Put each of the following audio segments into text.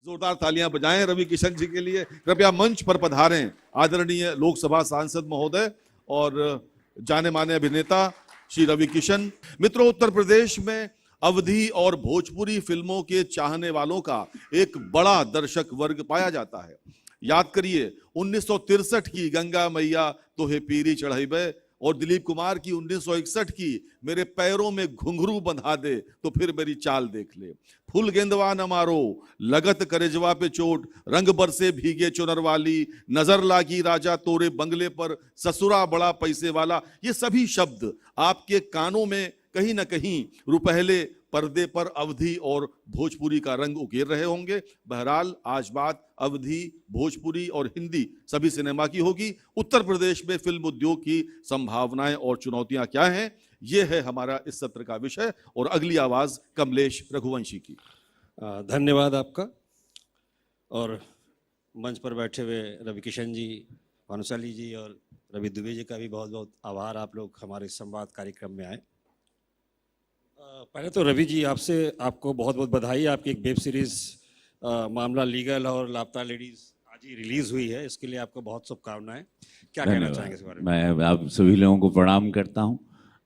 जोरदार तालियां बजाएं रवि किशन जी के लिए। कृपया मंच पर पधारें आदरणीय लोकसभा सांसद महोदय और जाने माने अभिनेता श्री रवि किशन। मित्रों, उत्तर प्रदेश में अवधी और भोजपुरी फिल्मों के चाहने वालों का एक बड़ा दर्शक वर्ग पाया जाता है। याद करिए 1963 की गंगा मैया तोहे पीरी चढ़ाइबे और दिलीप कुमार की 1961 की मेरे पैरों में घुंघरू बंधा दे तो फिर मेरी चाल देख ले। फुल गेंदवा न मारो, लगत करेजवा पे चोट, रंग बरसे भीगे चुनर वाली, नजर लागी राजा तोरे बंगले पर, ससुरा बड़ा पैसे वाला, ये सभी शब्द आपके कानों में कहीं ना कहीं रुपहले पर्दे पर अवधी और भोजपुरी का रंग उकेर रहे होंगे। बहरहाल आज बात अवधी, भोजपुरी और हिंदी सभी सिनेमा की होगी। उत्तर प्रदेश में फिल्म उद्योग की संभावनाएं और चुनौतियां क्या हैं, ये है हमारा इस सत्र का विषय। और अगली आवाज कमलेश रघुवंशी की। धन्यवाद आपका। और मंच पर बैठे हुए रवि किशन जी, भानुशाली जी और रवि दुबे जी का भी बहुत बहुत आभार, आप लोग हमारे संवाद कार्यक्रम में आए। पहले तो रवि जी आपको बहुत बहुत बधाई। आपकी एक वेब सीरीज मामला लीगल और लापता लेडीज आज ही रिलीज हुई है, इसके लिए आपको बहुत शुभकामनाएं। क्या कहना चाहेंगे इस बारे में? मैं आप सभी लोगों को प्रणाम करता हूं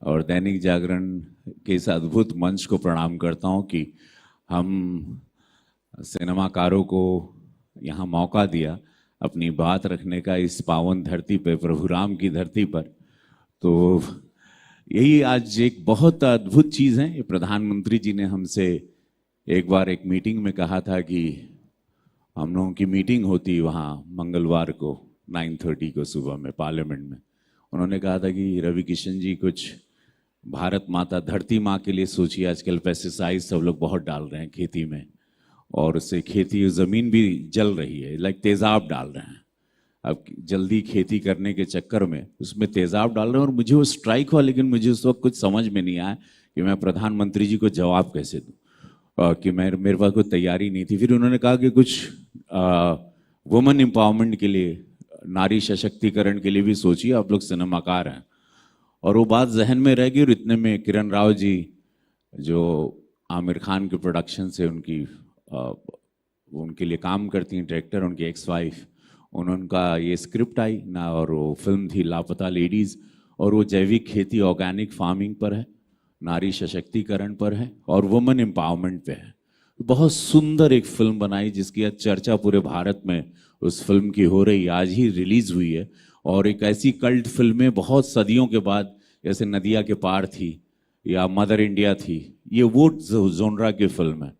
और दैनिक जागरण के इस अद्भुत मंच को प्रणाम करता हूं कि हम सिनेमाकारों को यहाँ मौका दिया अपनी बात रखने का इस पावन धरती पे, प्रभु राम की धरती पर। तो यही आज एक बहुत अद्भुत चीज़ है। ये प्रधानमंत्री जी ने हमसे एक बार एक मीटिंग में कहा था कि हम लोगों की मीटिंग होती वहाँ मंगलवार को 9:30 को सुबह में पार्लियामेंट में। उन्होंने कहा था कि रवि किशन जी कुछ भारत माता धरती माँ के लिए सोचिए। आजकल पेस्टिसाइड सब लोग बहुत डाल रहे हैं खेती में और उससे खेती ज़मीन भी जल रही है, लाइक तेज़ाब डाल रहे हैं। अब जल्दी खेती करने के चक्कर में उसमें तेज़ाब डाल रहे हैं और मुझे वो स्ट्राइक हुआ, लेकिन मुझे उस वक्त कुछ समझ में नहीं आया कि मैं प्रधानमंत्री जी को जवाब कैसे दूँ, कि मेरे पास कोई तैयारी नहीं थी। फिर उन्होंने कहा कि कुछ वुमेन एम्पावरमेंट के लिए, नारी सशक्तिकरण के लिए भी सोचिए, आप लोग सिनेमाकार हैं। और वो बात जहन में रह गई और इतने में किरण राव जी जो आमिर खान के प्रोडक्शन से उनके लिए काम करती हैं, डायरेक्टर, उनकी एक्स वाइफ, उनका ये स्क्रिप्ट आई ना और वो फिल्म थी लापता लेडीज़। और वो जैविक खेती, ऑर्गेनिक फार्मिंग पर है, नारी सशक्तिकरण पर है और वुमेन एम्पावरमेंट पे है। बहुत सुंदर एक फिल्म बनाई जिसकी आज चर्चा पूरे भारत में उस फिल्म की हो रही, आज ही रिलीज़ हुई है। और एक ऐसी कल्ट फिल्में बहुत सदियों के बाद, जैसे नदिया के पार थी या मदर इंडिया थी, ये वो जोनरा की फिल्म है।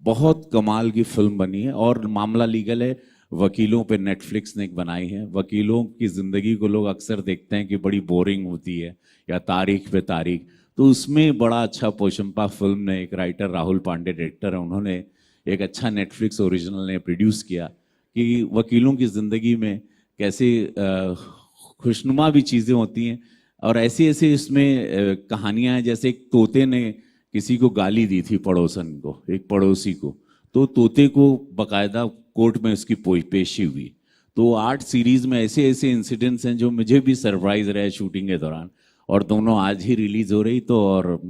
बहुत कमाल की फिल्म बनी है। और मामला लीगल है, वकीलों पे नेटफ्लिक्स ने एक बनाई है। वकीलों की ज़िंदगी को लोग अक्सर देखते हैं कि बड़ी बोरिंग होती है या तारीख पे तारीख, तो उसमें बड़ा अच्छा पोशंपा फिल्म ने, एक राइटर राहुल पांडे डायरेक्टर है, उन्होंने एक अच्छा नेटफ्लिक्स ओरिजिनल ने प्रोड्यूस किया कि वकीलों की ज़िंदगी में कैसे खुशनुमा भी चीज़ें होती हैं और ऐसी ऐसी इसमें कहानियाँ हैं। जैसे एक तोते ने किसी को गाली दी थी, पड़ोसन को, एक पड़ोसी को, तो तोते को बकायदा कोर्ट में उसकी पेशी हुई। तो 8 सीरीज में ऐसे ऐसे इंसिडेंट्स हैं जो मुझे भी सरप्राइज रहे शूटिंग के दौरान, और दोनों आज ही रिलीज हो रही। तो और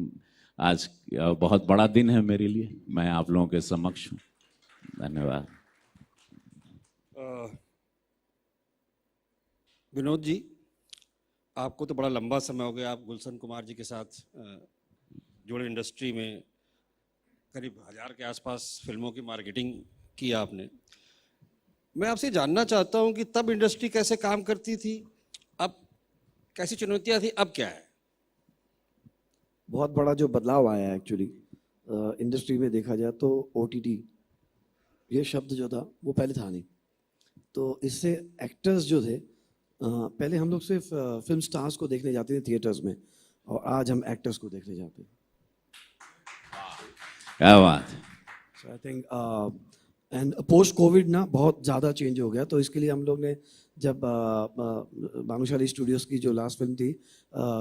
आज बहुत बड़ा दिन है मेरे लिए, मैं आप लोगों के समक्ष हूँ। धन्यवाद। विनोद जी, आपको तो बड़ा लंबा समय हो गया, आप गुलशन कुमार जी के साथ जुड़े, इंडस्ट्री में करीब 1000 के आसपास फिल्मों की मार्केटिंग की आपने। मैं आपसे जानना चाहता हूं कि तब इंडस्ट्री कैसे काम करती थी, अब कैसी चुनौतियां थी, अब क्या है? बहुत बड़ा जो बदलाव आया है एक्चुअली इंडस्ट्री में देखा जाए तो OTT ये शब्द जो था वो पहले था नहीं। तो इससे एक्टर्स जो थे, पहले हम लोग सिर्फ फिल्म स्टार्स को देखने जाते थे थिएटर्स में, और आज हम एक्टर्स को देखने जाते हैं। क्या बात। So I think and post Covid ना बहुत ज़्यादा चेंज हो गया। तो इसके लिए हम लोग ने जब भानुशाली स्टूडियोज़ की जो लास्ट फिल्म थी,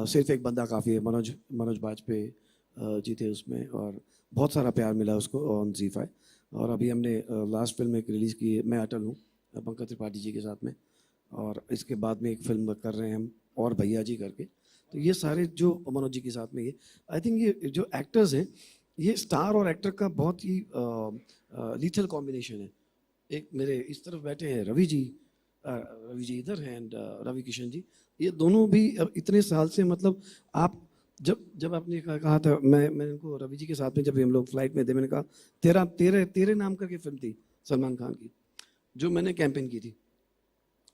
सिर्फ एक बंदा काफ़ी है, मनोज बाजपेयी जी थे उसमें, और बहुत सारा प्यार मिला उसको ऑन ZEE5। और अभी हमने लास्ट फिल्म एक रिलीज़ की है, मैं अटल हूँ, पंकज त्रिपाठी जी के साथ में, और इसके बाद में एक फिल्म कर रहे हैं हम और भैया जी करके। तो ये सारे जो मनोज जी के साथ में, ये आई थिंक ये जो एक्टर्स हैं, ये स्टार और एक्टर का बहुत ही लीथल कॉम्बिनेशन है। एक मेरे इस तरफ बैठे हैं रवि जी, रवि जी इधर हैं, एंड रवि किशन जी, ये दोनों भी अब इतने साल से, मतलब आप जब आपने कहा था, मैंने उनको, रवि जी के साथ में जब हम लोग फ्लाइट में थे, मैंने कहा तेरा तेरे तेरे नाम करके फिल्म थी सलमान खान की, जो मैंने कैंपेन की थी।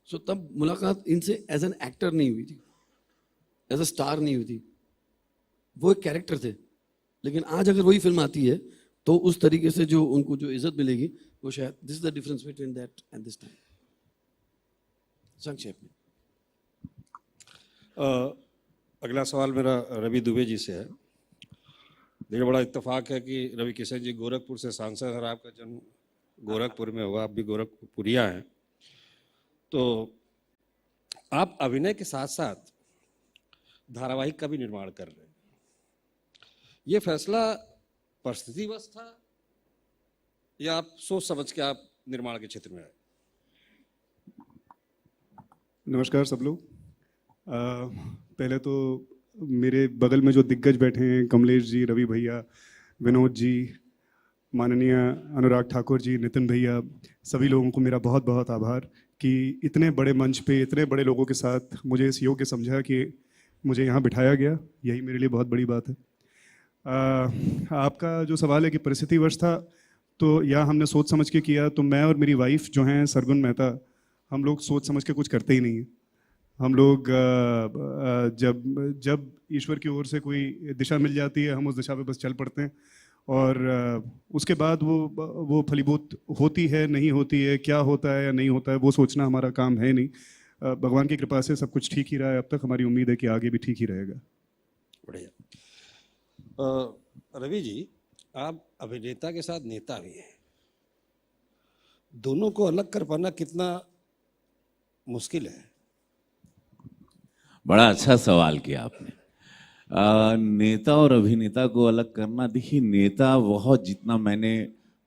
सो तब मुलाकात इनसे एज एन एक्टर नहीं हुई थी, एज अ स्टार नहीं हुई थी, वो एक कैरेक्टर थे। लेकिन आज अगर वही फिल्म आती है तो उस तरीके से जो उनको जो इज्जत मिलेगी, वो शायद this is the difference between that and this time. संक्षेप में अगला सवाल मेरा रवि दुबे जी से है। देखिए, बड़ा इत्तेफाक है कि रवि किशन जी गोरखपुर से सांसद हैं और आपका जन्म गोरखपुर में हुआ, आप भी गोरखपुरिया हैं। तो आप अभिनय के साथ साथ धारावाहिक का भी निर्माण कर रहे हैं, ये फैसला परिस्थितिवश था या आप सोच समझ के आप निर्माण के क्षेत्र में आए? नमस्कार सब लोग। पहले तो मेरे बगल में जो दिग्गज बैठे हैं, कमलेश जी, रवि भैया, विनोद जी, माननीय अनुराग ठाकुर जी, नितिन भैया, सभी लोगों को मेरा बहुत बहुत आभार कि इतने बड़े मंच पे इतने बड़े लोगों के साथ मुझे इस योग्य समझा कि मुझे यहाँ बिठाया गया। यही मेरे लिए बहुत बड़ी बात है। आपका जो सवाल है कि परिस्थितिवश था तो या हमने सोच समझ के किया, तो मैं और मेरी वाइफ जो हैं सरगुन मेहता, हम लोग सोच समझ के कुछ करते ही नहीं हैं। हम लोग जब ईश्वर की ओर से कोई दिशा मिल जाती है, हम उस दिशा पे बस चल पड़ते हैं, और उसके बाद वो फलीभूत होती है नहीं होती है, क्या होता है या नहीं होता है, वो सोचना हमारा काम है नहीं। भगवान की कृपा से सब कुछ ठीक ही रहा है अब तक। हमारी उम्मीद है कि आगे भी ठीक ही रहेगा। बढ़िया। रवि जी, आप अभिनेता के साथ नेता भी हैं, दोनों को अलग कर पाना कितना मुश्किल है? बड़ा अच्छा सवाल किया आपने। नेता और अभिनेता को अलग करना, देखिए नेता बहुत, जितना मैंने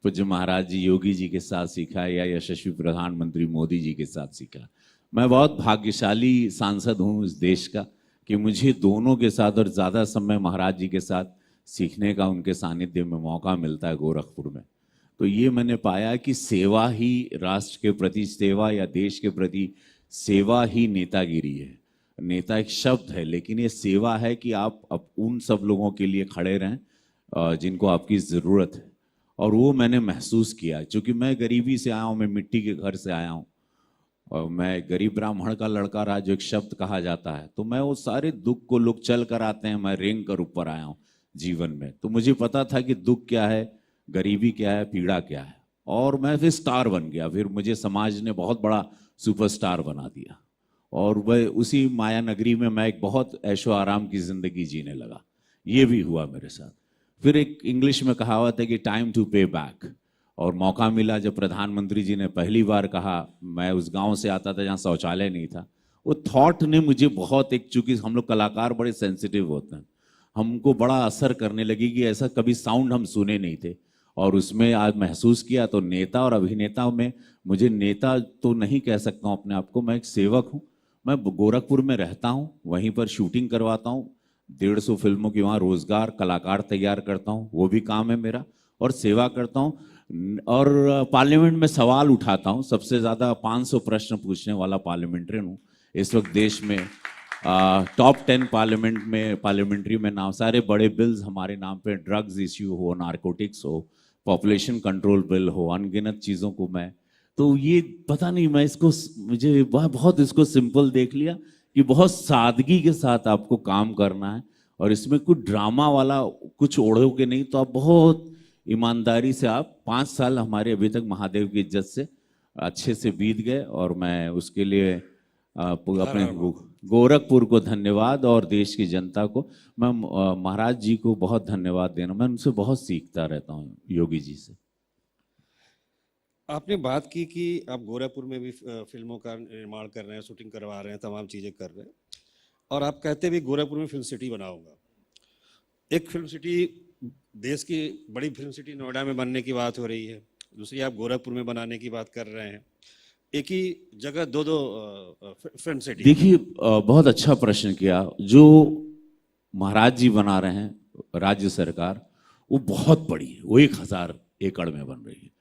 पूज्य महाराज जी योगी जी के साथ सीखा या यशस्वी प्रधानमंत्री मोदी जी के साथ सीखा, मैं बहुत भाग्यशाली सांसद हूँ इस देश का कि मुझे दोनों के साथ और ज़्यादा समय महाराज जी के साथ सीखने का, उनके सानिध्य में मौका मिलता है गोरखपुर में। तो ये मैंने पाया कि सेवा ही, राष्ट्र के प्रति सेवा या देश के प्रति सेवा ही नेतागिरी है। नेता एक शब्द है, लेकिन ये सेवा है कि आप अब उन सब लोगों के लिए खड़े रहें जिनको आपकी ज़रूरत है। और वो मैंने महसूस किया, क्योंकि मैं गरीबी से आया हूँ, मैं मिट्टी के घर से आया हूँ, और मैं गरीब ब्राह्मण का लड़का रहा, जो एक शब्द कहा जाता है। तो मैं वो सारे दुख को, लोग चल कर आते हैं, मैं रेंग कर ऊपर आया हूँ जीवन में। तो मुझे पता था कि दुख क्या है, गरीबी क्या है, पीड़ा क्या है, और मैं फिर स्टार बन गया। फिर मुझे समाज ने बहुत बड़ा सुपरस्टार बना दिया, और वह उसी माया नगरी में मैं एक बहुत ऐशो आराम की ज़िंदगी जीने लगा। ये भी हुआ मेरे साथ। फिर एक इंग्लिश में कहावत है कि टाइम टू पे बैक, और मौका मिला जब प्रधानमंत्री जी ने पहली बार कहा, मैं उस गांव से आता था जहां शौचालय नहीं था, वो थॉट ने मुझे बहुत, एक चूंकि हम लोग कलाकार बड़े सेंसिटिव होते हैं, हमको बड़ा असर करने लगी कि ऐसा कभी साउंड हम सुने नहीं थे, और उसमें आज महसूस किया। तो नेता और अभिनेता में, मुझे नेता तो नहीं कह सकता हूँ अपने आप को, मैं एक सेवक हूँ। मैं गोरखपुर में रहता हूँ, वहीं पर शूटिंग करवाता हूँ, 150 फिल्मों की वहाँ रोजगार, कलाकार तैयार करता हूँ, वो भी काम है मेरा, और सेवा करता हूँ, और पार्लियामेंट में सवाल उठाता हूँ। सबसे ज़्यादा 500 प्रश्न पूछने वाला पार्लियामेंट्रियन हूँ इस वक्त देश में। टॉप 10 पार्लियामेंट्री में नाम, सारे बड़े बिल्स हमारे नाम पे, ड्रग्स इश्यू हो, नारकोटिक्स हो, पॉपुलेशन कंट्रोल बिल हो, अनगिनत चीज़ों को मैं, तो ये पता नहीं, मैं इसको, मुझे बहुत इसको सिंपल देख लिया कि बहुत सादगी के साथ आपको काम करना है, और इसमें कुछ ड्रामा वाला कुछ ओढ़ोगे नहीं, तो आप बहुत ईमानदारी से, आप 5 साल हमारे अभी तक महादेव की इज्जत से अच्छे से बीत गए, और मैं उसके लिए अपने गोरखपुर को धन्यवाद, और देश की जनता को, मैं महाराज जी को बहुत धन्यवाद देना। मैं उनसे बहुत सीखता रहता हूँ, योगी जी से। आपने बात की कि आप गोरखपुर में भी फिल्मों का निर्माण कर रहे हैं, शूटिंग करवा रहे हैं, तमाम चीज़ें कर रहे हैं, और आप कहते भी गोरखपुर में फिल्म सिटी बनाऊंगा। एक फिल्म सिटी, देश की बड़ी फिल्म सिटी नोएडा में बनने की बात हो रही है, दूसरी आप गोरखपुर में बनाने की बात कर रहे हैं। एक ही जगह दो फिल्म सिटी। देखिए, बहुत अच्छा प्रश्न किया। जो महाराज जी बना रहे हैं राज्य सरकार, वो बहुत बड़ी है, वो 1000 एकड़ में बन रही है।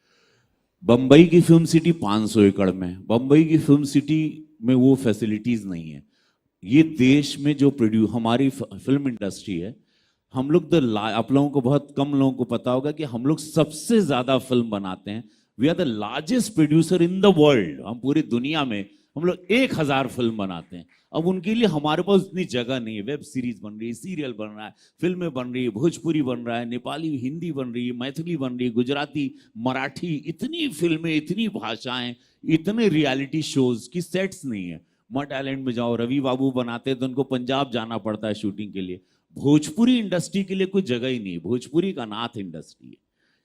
बम्बई की फिल्म सिटी 500 एकड़ में है। बम्बई की फिल्म सिटी में वो फैसिलिटीज नहीं है। ये देश में जो हमारी फिल्म इंडस्ट्री है, हम लोग आप लोगों को, बहुत कम लोगों को पता होगा कि हम लोग सबसे ज्यादा फिल्म बनाते हैं। We are the largest producer in the world. हम पूरी दुनिया में हम लोग 1000 फिल्म बनाते हैं। अब उनके लिए हमारे पास उतनी जगह नहीं है। वेब सीरीज बन रही है, सीरियल बन रहा है, फिल्में बन रही है, भोजपुरी बन रहा है, नेपाली हिंदी बन रही है, मैथिली बन रही है, गुजराती, मराठी, इतनी फिल्में, इतनी भाषाएं, इतने रियलिटी शोज की सेट्स नहीं है। मट आइलैंड में जाओ, रवि बाबू बनाते हैं तो उनको पंजाब जाना पड़ता है शूटिंग के लिए। भोजपुरी इंडस्ट्री के लिए कोई जगह ही नहीं है। भोजपुरी का नाथ इंडस्ट्री है।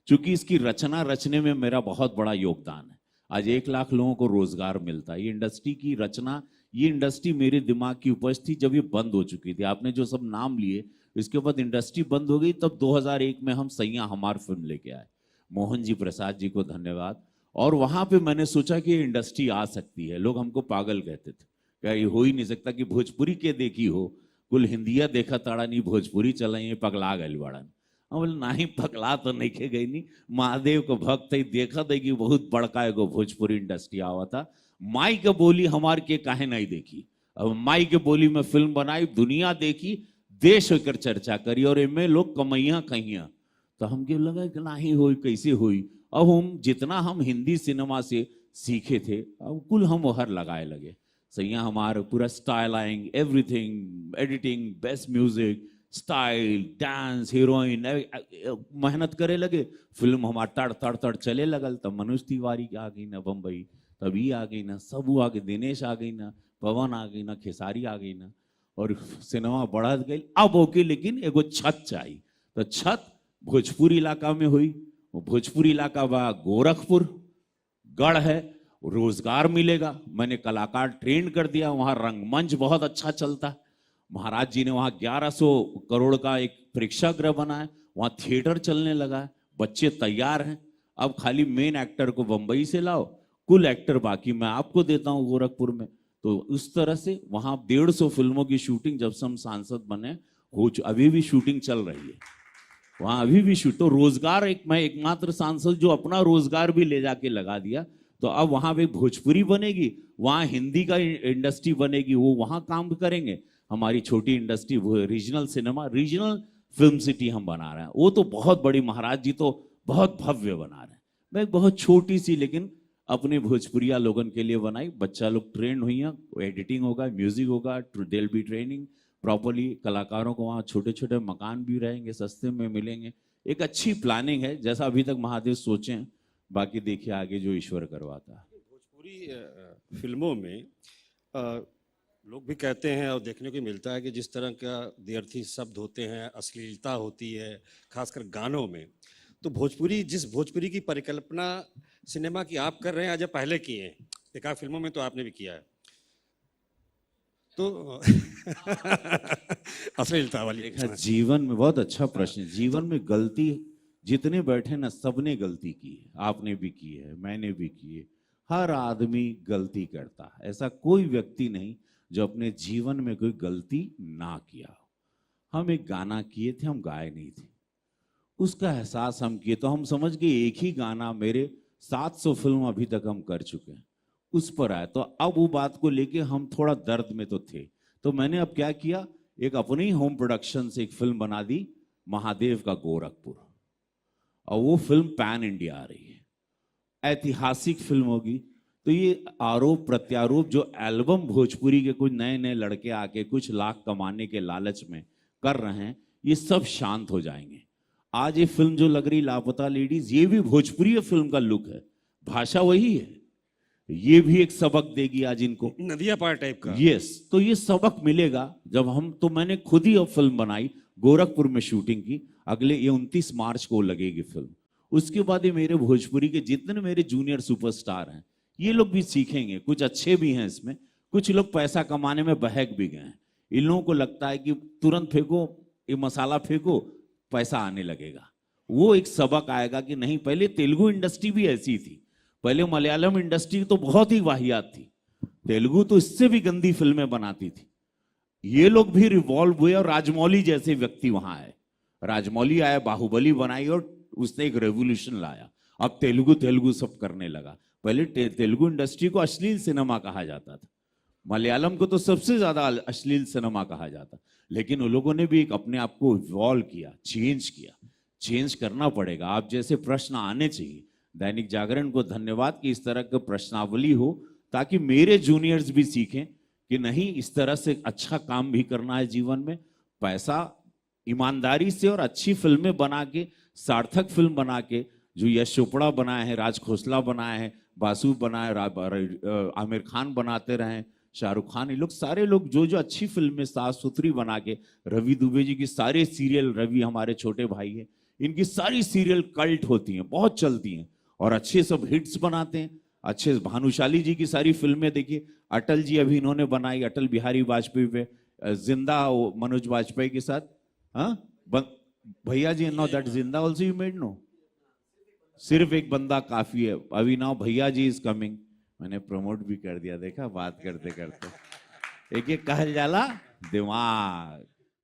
क्योंकि इसकी रचना रचने में मेरा बहुत बड़ा योगदान है। आज 1 लाख लोगों को रोजगार मिलता है। ये इंडस्ट्री की रचना, ये इंडस्ट्री मेरे दिमाग की उपज थी जब ये बंद हो चुकी थी। आपने जो सब नाम लिए, इसके बाद इंडस्ट्री बंद हो गई। तब 2001 में हम सैया हमार फिल्म लेके आए। मोहन जी प्रसाद जी को धन्यवाद। और वहां पे मैंने सोचा कि ये इंडस्ट्री आ सकती है। लोग हमको पागल कहते थे, क्या ये हो ही नहीं सकता कि भोजपुरी के देखी हो, कुल हिंदिया देखा ताड़ा नहीं, भोजपुरी चला, ये पगला गए बाड़न। हम बोले नहीं, पगला तो नहीं के गई नहीं, महादेव को भक्त है, देखा देगी बहुत बड़का एगो भोजपुरी इंडस्ट्री आवा था। माई के बोली हमार के काहे नहीं देखी। अब माई के बोली में फिल्म बनाई, दुनिया देखी, देश होकर चर्चा करी, और इनमें लोग कमैया कहिया। तो हमके लगा कि नहीं हुई, कैसे हुई। अब हम जितना हम हिंदी सिनेमा से सीखे थे, अब कुल हम हर लगाए लगे। सैया हमारे पूरा styling, everything, editing, best music, style, dance, heroine, मेहनत करे लगे। फिल्म हमारा तड़ तड़ तड़ चले लगल। तब मनोज तिवारी आ गई ना बम्बई, तभी आ गई ना, सब आ गए, दिनेश आ गई ना, पवन आ गई ना, खेसारी आ गई ना, और सिनेमा बढ़ गई। अब ओके, लेकिन एगो छत चाहिए। तो छत भोजपुरी इलाका में हुई। भोजपुरी इलाका बा गोरखपुर, गढ़ है, रोजगार मिलेगा। मैंने कलाकार ट्रेन कर दिया। वहां रंगमंच बहुत अच्छा चलता। महाराज जी ने वहां 1100 करोड़ का एक प्रेक्षागृह बनाया। वहां थिएटर चलने लगा है, बच्चे तैयार हैं। अब खाली मेन एक्टर को बंबई से लाओ, कुल एक्टर बाकी मैं आपको देता हूं गोरखपुर में। तो उस तरह से वहां 150 फिल्मों की शूटिंग, जब से हम सांसद बने, अभी भी शूटिंग चल रही है वहां, अभी भी शूट। तो रोजगार, मैं एकमात्र सांसद जो अपना रोजगार भी ले जाके लगा दिया। तो अब वहां पे भोजपुरी बनेगी, वहां हिंदी का इंडस्ट्री बनेगी, वो वहां काम करेंगे। हमारी छोटी इंडस्ट्री, वो regional cinema, regional film city हम बना रहे हैं। वो तो बहुत बड़ी, महाराज जी तो बहुत भव्य बना रहे हैं। मैं बहुत छोटी सी, लेकिन अपने भोजपुरिया लोगन के लिए बनाई। बच्चा लोग ट्रेन हुई हैं, एडिटिंग होगा, म्यूजिक होगा, देल बी ट्रेनिंग प्रॉपरली। कलाकारों को वहाँ छोटे छोटे मकान भी रहेंगे, सस्ते में मिलेंगे। एक अच्छी प्लानिंग है, जैसा अभी तक महादेव सोचे हैं। बाकी देखिए आगे जो ईश्वर करवाता है। भोजपुरी फिल्मों में लोग भी कहते हैं और देखने को मिलता है कि जिस तरह का द्व्यर्थी शब्द होते हैं, अश्लीलता होती है, खासकर गानों में। तो जिस भोजपुरी की परिकल्पना सिनेमा की आप कर रहे हैं, आज पहले किए हैं, एक आध फिल्मों में तो आपने भी किया है, तो अश्लीलता वाली। जीवन में बहुत अच्छा प्रश्न। जीवन में गलती जितने बैठे ना, सबने गलती की है। आपने भी की है, मैंने भी की है। हर आदमी गलती करता है। ऐसा कोई व्यक्ति नहीं जो अपने जीवन में कोई गलती ना किया हो। हम एक गाना किए थे, हम गाए नहीं थे, उसका एहसास हम किए। तो हम समझ गए एक ही गाना, मेरे 700 फिल्म अभी तक हम कर चुके हैं, उस पर आए। तो अब वो बात को लेके हम थोड़ा दर्द में तो थे। तो मैंने अब क्या किया, एक अपनी होम प्रोडक्शन से एक फिल्म बना दी, महादेव का गोरखपुर। और वो फिल्म पैन इंडिया आ रही है, ऐतिहासिक फिल्म होगी। तो ये आरोप प्रत्यारोप जो एल्बम भोजपुरी के कुछ नए नए लड़के आके कुछ लाख कमाने के लालच में कर रहे हैं, ये सब शांत हो जाएंगे। आज ये फिल्म जो लग रही लापता लेडीज, ये भी भोजपुरी फिल्म का लुक है, भाषा वही है। ये भी एक सबक देगी आज इनको, नदिया पार टाइप का। यस, तो ये सबक मिलेगा जब हम। तो मैंने खुद ही अब फिल्म बनाई, गोरखपुर में शूटिंग की। अगले ये 29 मार्च को लगेगी फिल्म। उसके बाद ये मेरे भोजपुरी के जितने मेरे जूनियर सुपरस्टार हैं, ये लोग भी सीखेंगे। कुछ अच्छे भी हैं इसमें, कुछ लोग पैसा कमाने में बहक भी गए हैं। इन लोगों को लगता है कि तुरंत फेंको, ये मसाला फेंको, पैसा आने लगेगा। वो एक सबक आएगा कि नहीं, पहले तेलुगु इंडस्ट्री भी ऐसी थी, पहले मलयालम इंडस्ट्री तो बहुत ही वाहियात थी, तेलुगु तो इससे भी गंदी फिल्में बनाती थी। ये लोग भी रिवॉल्व हुए और राजमौली जैसे व्यक्ति वहां आए। राजमौली आया, बाहुबली बनाई और उसने एक रेवोल्यूशन लाया। अब तेलुगु तेलुगु सब करने लगा। पहले तेलुगु इंडस्ट्री को अश्लील सिनेमा कहा जाता था, मलयालम को तो सबसे ज्यादा अश्लील सिनेमा कहा जाता, लेकिन उन लोगों ने भी एक अपने आप को इवॉल्व किया, किया। चेंज करना पड़ेगा। आप जैसे प्रश्न आने चाहिए। दैनिक जागरण को धन्यवाद कि इस तरह की प्रश्नावली हो, ताकि मेरे जूनियर्स भी सीखें कि नहीं, इस तरह से अच्छा काम भी करना है जीवन में। पैसा ईमानदारी से और अच्छी फिल्में बना के, सार्थक फिल्म बना के, जो यश चोपड़ा बनाए हैं, राज खोसला बनाए हैं, बासु बनाए, आमिर खान बनाते रहे, शाहरुख खान, ये लोग सारे लोग जो जो अच्छी फिल्में साफ सुथरी बना के, रवि दुबे जी की सारे सीरियल, रवि हमारे छोटे भाई हैं, इनकी सारी सीरियल कल्ट होती हैं, बहुत चलती हैं और अच्छे सब हिट्स बनाते हैं। अच्छे भानुशाली जी की सारी फिल्में देखिए, अटल जी अभी इन्होंने बनाई, अटल बिहारी वाजपेयी पे जिंदा, मनोज वाजपेयी के साथ, हाँ भैया जी, नो दैट जिंदा ऑल्सो यू मेड, नो सिर्फ एक बंदा काफी है। अभी नाउ भैया जी इज कमिंग, मैंने प्रमोट भी कर दिया, देखा बात करते करते। एक एक कहल जाला दिमाग।